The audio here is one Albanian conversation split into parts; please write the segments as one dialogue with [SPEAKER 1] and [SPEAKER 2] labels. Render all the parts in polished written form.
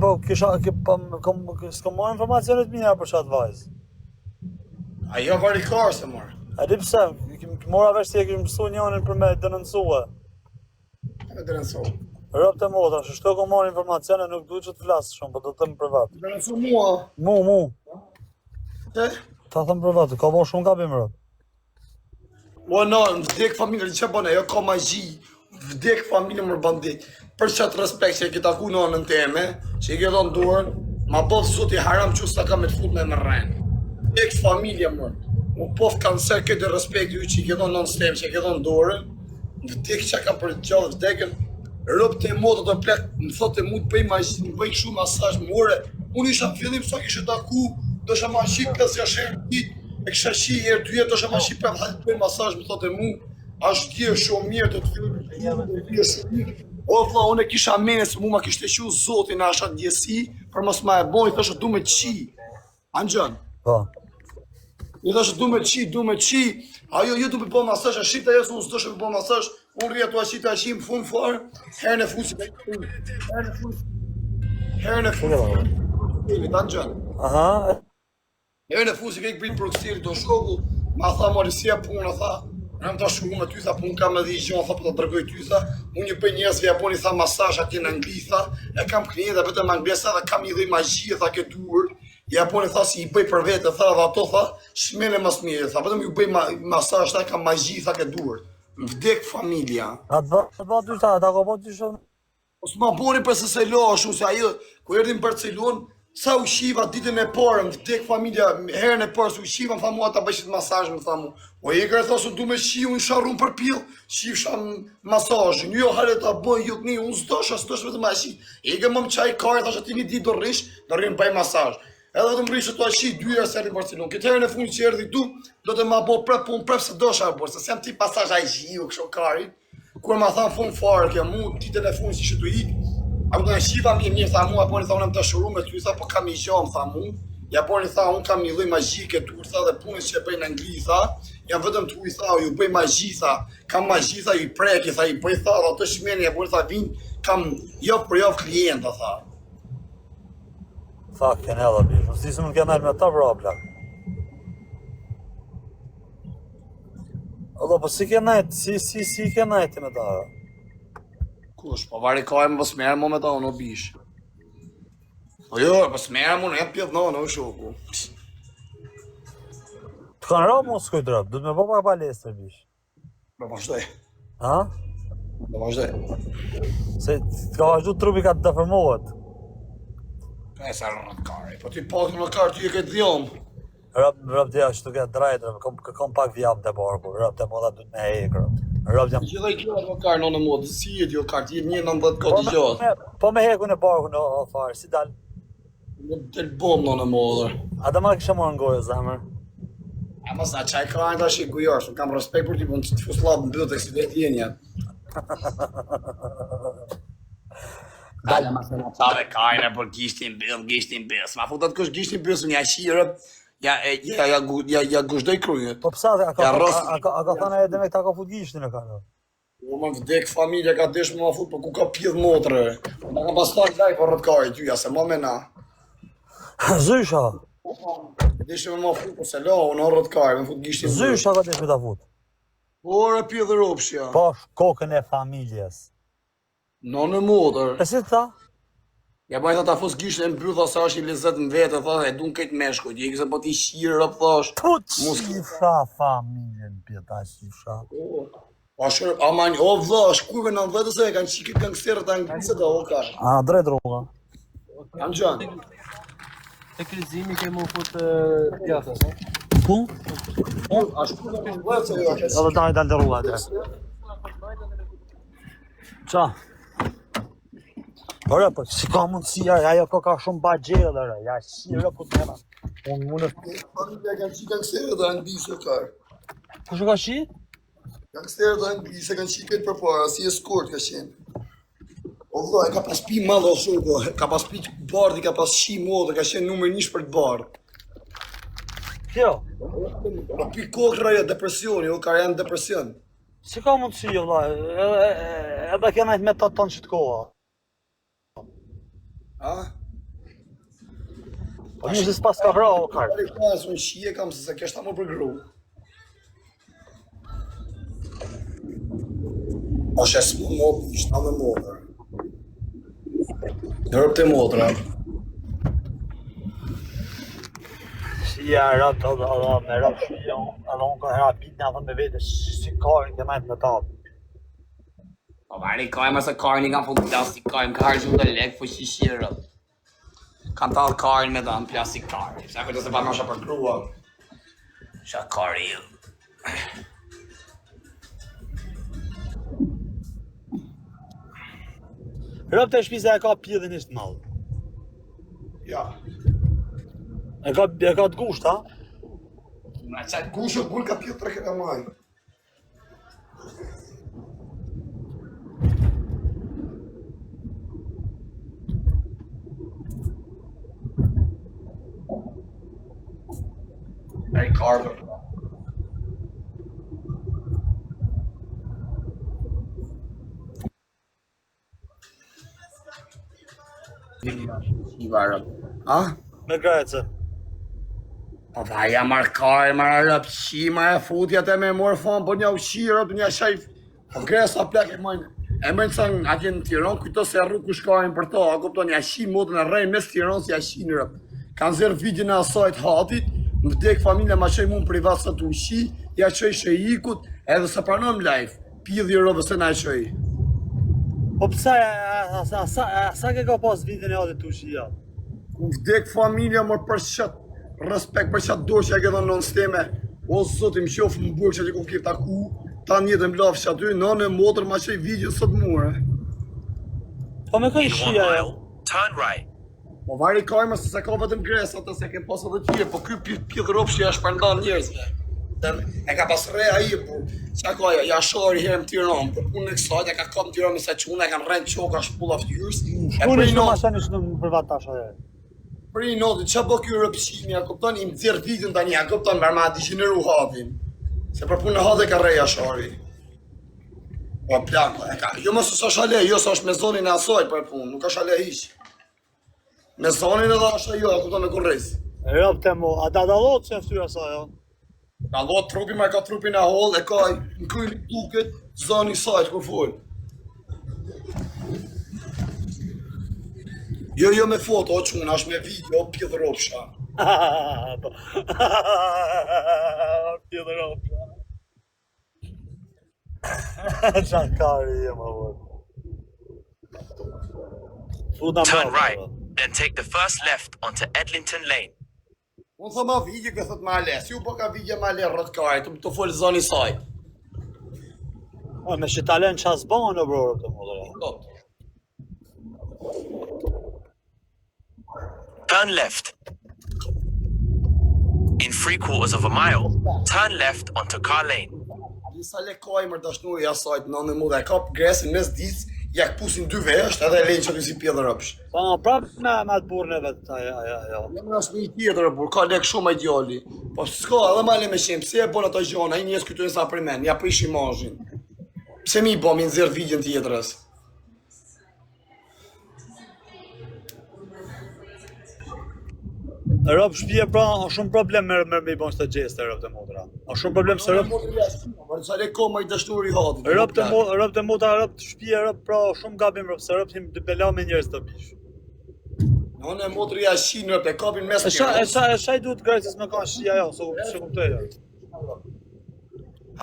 [SPEAKER 1] po s'kom marrë informacionet mija për qatë vajzë.
[SPEAKER 2] Ajo varikar se marrë.
[SPEAKER 1] A di pse, mora vesh si e kishë mësu njënin për me denoncuë.
[SPEAKER 2] E denoncu.
[SPEAKER 1] Rëp të motra, shto kom marrë informacione, nuk duhet që të flasë shumë, po do të thëmë privat.
[SPEAKER 2] Denoncu mua.
[SPEAKER 1] Mu.
[SPEAKER 2] Te?
[SPEAKER 1] Ta thëmë privat, ka bo shumë gabim rëp.
[SPEAKER 2] Mua në vdek familje, që bëne, jo ka magji. Vdek familje më bandit. Për qatë respekt që e kita ku nënën teme, që i ke dhënë dorën, ma bëth sot i haram që sa ka me të fut me më rrenë. Vdek familje më. Mu pof kancer këtë respekt ju që i ke dhënë nënës teme, që i ke dhënë dorën, vdek që ka për gjallë vdekën, rëp të motë të plek, më thotë mu të bëj magji, më bëj shumë masazh më ore. Unë isha në fillim sa kishe taku, do shë ma shqip 5 herë ditë, e kisha shi herë 2 herë, do shë ma shqip 5 herë të bëj masazh, më thotë mu, ashtë tje shumë mirë të të fillim, o vla, unë e kisha mene se mu ma kishte qu zotin a asha ndjesi, për mos ma e boj, thashë du me qi. Anxhan.
[SPEAKER 1] Po.
[SPEAKER 2] I thashë du me qi, ajo ju du me bo masazh, a shqipta jesë unë s'do shë me bo masazh, unë rria tu a qita a qi më fund farë, herën e fusi me këtu, herën e fusi, Anxhan.
[SPEAKER 1] Aha.
[SPEAKER 2] Herën e fusi kejk britë Bruxelles do shoku, ma tha marisia puna, tha, në ta shku me ty, tha, pun kam edhe i gjonë, tha, po të dërgoj ty, tha, unë një për njësve Japoni, tha, masazh atje në Angli, tha, e kam klienta vetëm anglesa dhe kam një dhe magji, tha, ke duhur, Japoni, tha, si i bëj për vete, tha, dhe ato, tha, shmene mas mire, tha, vetëm ju bëj masazh, tha, kam magji, tha, ke duhur, vdek familja.
[SPEAKER 1] Atë ba ty ta ka po ty shumë?
[SPEAKER 2] O s'ma boni për se se lo, shumë se ajo, ku erdi në Barcelon, sa u shiva ditën e parë, më vdek familja, herën e parë, u shiva, më tha mua ta bëjshit masazh, më tha mu. O e kërë thasë, du me shi, unë sharun për pil, shifsha masazhin, jo hale ta bëj, jo të një, unë s'dosh vetëm a shi. E ke më qaj kare, thasë ati një ditë do rrish, do rrim bëj masazh. Edhe të më rrish të a shi, 2 herë se erdi në Barcelon. Këtë herën e fundi që erdi tu, do të ma bo prep, unë prep se dosha e bërë, se sem ti pasazh a i gjiu, kësho kari. Kur ma thanë fund farë, kja mu, ditën e fundi që shë të ikë. A më të në shiva mirë, tha mu, Japoni tha unë më të shuru me ty, tha po kam i gjomë, tha mu. Japoni tha unë kam një lloj magjike tur, tha dhe punës që e bëj në Angli, tha. Jam vetëm tu, tha, ju bëj magji, tha. Kam magji, tha, ju i preki, tha, i bëj, tha, dhe ato shmeni, Japoni tha vinë, kam javë për javë klienta, tha.
[SPEAKER 1] Tha, kene edhe bish, në si më kene me ta bra, plak. Allo, po si kenajt, si kenajt me ta?
[SPEAKER 2] Kush, po vari kaj më pësmerë më me ta, në bish. Po jo, pësmerë më në jetë pjetë në shoku.
[SPEAKER 1] Të kanë ra mu s'koj drap, du të me po pak palestër, bish.
[SPEAKER 2] Me vazhdoj.
[SPEAKER 1] Ha?
[SPEAKER 2] Me vazhdoj.
[SPEAKER 1] Se të ka vazhdu trupi ka të deformohet.
[SPEAKER 2] Ka e sa rrët kare, po ti pak në kare, ty e këtë dhjomë.
[SPEAKER 1] Rëp të jashtë të këtë drajtë, kom pak vjam të barku, rëp të moda du të me hekë, rëp jam...
[SPEAKER 2] Gjitha i kjo në kare në modë, si e t'jo kare, ti e 1-19 kodi gjotë.
[SPEAKER 1] Po me heku në barku në farë, si dal.
[SPEAKER 2] Në të bom në modër.
[SPEAKER 1] A da ma kështë morë në gojë, zemër?
[SPEAKER 2] A mas a qaj krajnë ta shi gujarë, kam respekt për ti, po në të fuslat në bëtë e si dhe t'jenja. Dale ma se në qave kajnë për gishtin bëllë, s'ma futat kush gishtin bëllë, së një ashirë, ja gushdoj kryet.
[SPEAKER 1] Po pësa, a ka thana edhe me këta ka fut gishtin e ka në?
[SPEAKER 2] Po më vdek familja ka desh më fut, po ku ka pjedh motrë. Në kam pas tak laj për rëtkaj, tyja, se ma me na.
[SPEAKER 1] Zysha!
[SPEAKER 2] Desh me ma fut, po se la, unë rëtkaj, me fut gishtin bëllë.
[SPEAKER 1] Zysha ka desh me ta fut?
[SPEAKER 2] Por e pjedh ropshja.
[SPEAKER 1] Po kokën e familjes.
[SPEAKER 2] Në motrë.
[SPEAKER 1] E si të ta?
[SPEAKER 2] Ja bajta ta fus gishtin mbyll, tha sa është i lezet në vete, tha e dun këtë meshkujt, i këse po ti shirë rëp, thash.
[SPEAKER 1] Po të shifra familjen, pjeta shifra.
[SPEAKER 2] A shërë, aman, o vla, shkujve në vetës e kanë qikit gangsterët anglisët e o kashë.
[SPEAKER 1] A, drejt rruga.
[SPEAKER 2] Kanë gjanë.
[SPEAKER 3] E krizimi ke më fut djatës,
[SPEAKER 1] Ku?
[SPEAKER 2] A shkujve në vetës e o kashë.
[SPEAKER 1] Edhe ta i dalë të rruga, atë. Qa? Ore, po, si ka mundësia, ajo ka shumë bagjelë, ja, shire, po të mena. Unë mune...
[SPEAKER 2] Familja kanë qikit gangsterët e anglisë e karë.
[SPEAKER 1] Kushe ka shi?
[SPEAKER 2] Gangsterët e anglisë kanë qikit për para, si eskort ka qenë. O vla, ka pas pi madhe o shoko, ka pas pi bardhi, ka pas shi modhe, ka qenë numër 1 për të bardh.
[SPEAKER 1] Kjo?
[SPEAKER 2] Ka pi kokra jo, depresioni, o ka janë depresion.
[SPEAKER 1] Si ka mundësi, vla, edhe kena me të tonë që të koha.
[SPEAKER 2] A?
[SPEAKER 1] Po një se s'pas ka vrau, kar.
[SPEAKER 2] Pari pas unë shije kam se kështë ta më për gru. Është e s'mu më ishtë me modrë. Nërëp të modrë.
[SPEAKER 1] Shia rap, me rap shia, edhe unë ka hera bitë në me vete si karin të majtë në tapë.
[SPEAKER 4] Po vari karin se karin I kam fund plastik karin, ka hargju të lek, po shishirë. Kam talë karin me dhe në plastik karin.
[SPEAKER 2] Sa kujtë se pa më shë për grua.
[SPEAKER 4] Ша kari ju.
[SPEAKER 1] Rap të shpisa e ka pjedhin ishtë madhë.
[SPEAKER 2] Ja.
[SPEAKER 1] E ka të gusht, ha?
[SPEAKER 4] Ma qatë
[SPEAKER 2] Gushë gull ka pjetë 3 kere maj.
[SPEAKER 4] Ai karve. I varëm. A?
[SPEAKER 1] Me grejtëse.
[SPEAKER 2] Po va ja marrë kare, marrë rëpë qi, marrë futja të me morë fonë, po një ushirë, rëpë një shajf. Po gresa plak e mojnë. E mërë sa atje në Tiron, kujto se rrugë ku shkarin për to, a kupton, ja shi modën e rejnë mes Tiron si ja shi në rëpë. Kanë zërë videon e asajt hatit, më vdek familja ma qëj mund privat sa të ushi, ja qëj shëjikut, edhe se pranon live, pidhi rëpë se na qëj.
[SPEAKER 1] Po pësa, sa ke ka pas videon e hatit të ushia?
[SPEAKER 2] Më vdek familja mërë për qatë respekt për qatë dorë që ja ke dhënë non steme, o zotë më qofë më burë që ku kif taku, ta njëtë më lafë që aty, nënë e motër ma qëj video sot mure.
[SPEAKER 1] Po me kënë
[SPEAKER 5] In 1
[SPEAKER 1] shia,
[SPEAKER 5] mile, turn right.
[SPEAKER 2] Po vari kajmë se ka vetëm gresë atë se ke pas edhe tjere, po ky pjithë ropë që ja shpërndan njerëzve. E ka pas re aji, po qa ka ja shori herë më Tiranë, për punë në kësajt, e ka kam Tiranë me se quna, e kanë rrenë qoka shpulla ftyrës.
[SPEAKER 1] Unë ishtë në mashani ishtë në privat tash aje.
[SPEAKER 2] Për i noti, qa bo kjo rëpëshimi, a kupton, i më dzirë vitin tani, a kupton, mërë ma degeneru hatin. Se për punë në hatë e ka reja shari. Po plak, e ka, jo më së shale, jo së është me zonin e asoj për punë, nuk ka shale ish. Me zonin edhe është jo, a kupton me kurrejs.
[SPEAKER 1] Rap të mo, a da dalot që e ftyra sa jo?
[SPEAKER 2] Ka lot trupi, ma ka trupin e holl, e ka në kryjnë tuket, zoni sajt, kur full. Jo me foto, o qunë, është me video, pjithë ropsha.
[SPEAKER 1] Pjithë ropsha. Qa kari e më vërë.
[SPEAKER 5] Turn right, then take the first left onto Edlington Lane.
[SPEAKER 2] Unë thë ma video këthët ma le, si u po ka video ma le rrët kare, të full zoni sajt.
[SPEAKER 1] Me që talen qas banë në brorë të më dhe.
[SPEAKER 5] Turn left. In 3/4 of a mile, turn left onto Car Lane.
[SPEAKER 2] Disa le kajmër dashnuri asajt, në në mu dhe kap gresin mes disë, ja këpusin 2 vesht, edhe e lejnë që të si pjedhe rëpsh.
[SPEAKER 1] Pa prap me të burën e vetë, ajo.
[SPEAKER 2] Jam është me I tjetër, bur, ka lek shumë e djali. Po s'ka, edhe ma le me shemë, pse e bon ato gjona, I njës këtu sa për men, ja prish imazhin. Pse mi bo, mi nëzirë videon tjetërës?
[SPEAKER 1] Rap shpje pra, është shumë problem me I bon shtë gjeste rap të modra. Është shumë problem se rap...
[SPEAKER 2] Sa le koma I dashnuri hatit.
[SPEAKER 1] Rap të modra, rap të shpje rap pra, shumë gabim rap, se rap tim të bela me njerës të bish.
[SPEAKER 2] Në motri ja shinë rap, e kapin mes
[SPEAKER 1] E shaj duhet grejtës me ka shia jo, se kuptoj jo.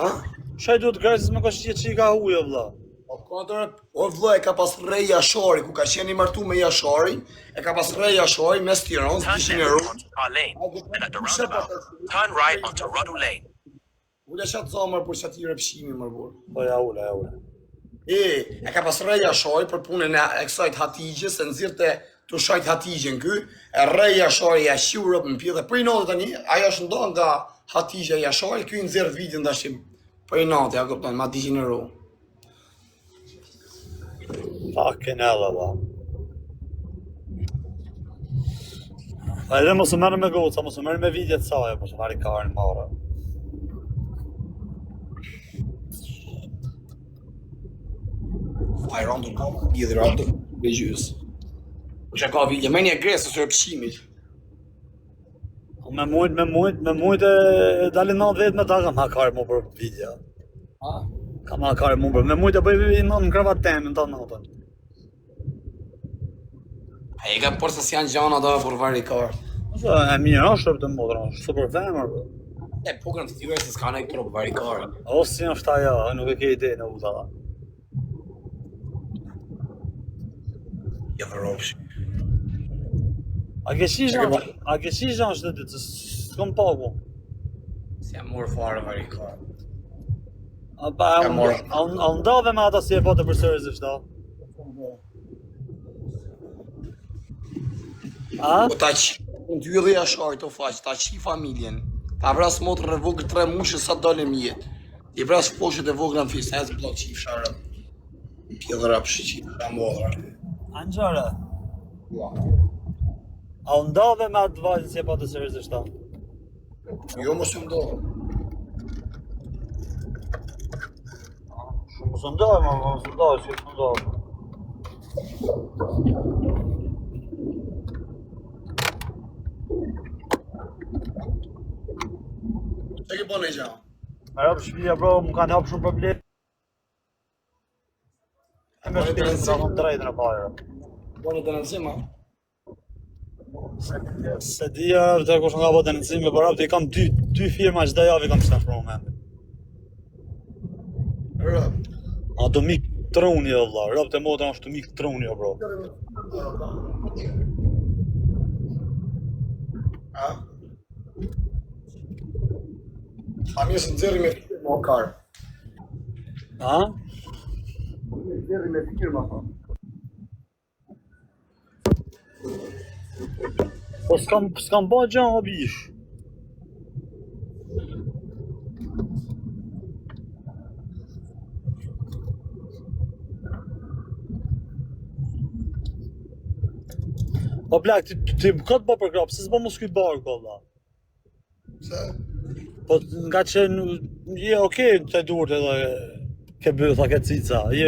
[SPEAKER 2] Ha?
[SPEAKER 1] Shaj duhet grejtës me ka shia që I ka huja vla.
[SPEAKER 2] O vëllai ka pas rrej Jashari, ku ka qenë I martu me Jasharin, e ka pas rrej Jashari mes Tiranës,
[SPEAKER 5] Turn
[SPEAKER 2] 200
[SPEAKER 5] left
[SPEAKER 2] euro.
[SPEAKER 5] onto Car Lane, and at the roundabout, turn right onto Ruddle Lane.
[SPEAKER 2] Ule shatë zamër për që ati rëpshimi më burë.
[SPEAKER 1] Po ja ule.
[SPEAKER 2] E ka pas rrej Jashari për punën e kësajt Hatigjës, se nëzirë të shajt Hatigjën ky, e rrej Jashari ja shiu rëpë në pjede. Për I natë tani, ajo është ndonë nga Hatigja Jashari, ky nëzirë vidin të ashtim. Për I natë, ja këpëton, ma 200 euro.
[SPEAKER 1] Fucking hell, Allah. Edhe mos merr me goca, mos merr me videot saj, mos vari karën marrë.
[SPEAKER 2] Ai rondo kom, I rondo me gjys. Që ka video, me një gresë së rëpshimit.
[SPEAKER 1] Me mujt e dalin 9 vetë me ta kam hakar mu për video. Kam hakar mu për, me mujt e bëj në kravat temë në të natën.
[SPEAKER 4] E ka por se s'janë gjana do për varikar.
[SPEAKER 1] E mirë është të modra, është super femër.
[SPEAKER 4] E pukën të tyre se s'ka nejtë për varikar.
[SPEAKER 1] O si është ajo, nuk e ke ide në uta.
[SPEAKER 2] Ja vëropsh.
[SPEAKER 1] A ke qisha është të ditë, s'kom pagu.
[SPEAKER 4] Si jam morë fare varikar.
[SPEAKER 1] A ndave me ata si e pote për sërës është da? A?
[SPEAKER 4] Po ta qi, në dy edhe jashar të faqë, ta qi familjen. Ta vras motrën e vogër 3 mushë sa dalim jetë. I vras poshët e vogër në fisë, e zë blok qi fsharë. Pjellëra për shqi, ta modra.
[SPEAKER 1] Anxare. A ndave me atë vajzën si e pote sërës është da?
[SPEAKER 2] Jo mos më do.
[SPEAKER 1] Mos ndaj, mos ndaj, si të ndaj.
[SPEAKER 2] Çe ke bën e gja?
[SPEAKER 1] Me rap shpia bro, më kanë hapë shumë problem. E me shpia në më drejtë në bajrë.
[SPEAKER 2] Bën e denazim, a?
[SPEAKER 1] Se dhja, të kush nga po denazime, për rap të i kam 2 firma qda javë i kam qëta shpro me.
[SPEAKER 2] Rëp.
[SPEAKER 1] A do mik truni o vla, rap të motra është të mik truni o bro.
[SPEAKER 2] A? A mirë se nxerri me firma o kar.
[SPEAKER 1] A?
[SPEAKER 2] Nxerri me firma, tha.
[SPEAKER 1] Po s'kam ba gjan o bish. Po plak, ti ka të ba për krap, se s'ba mos kuj barë ko vla.
[SPEAKER 2] Se?
[SPEAKER 1] Po nga që je okej të durët edhe ke bëtha, ke cica, je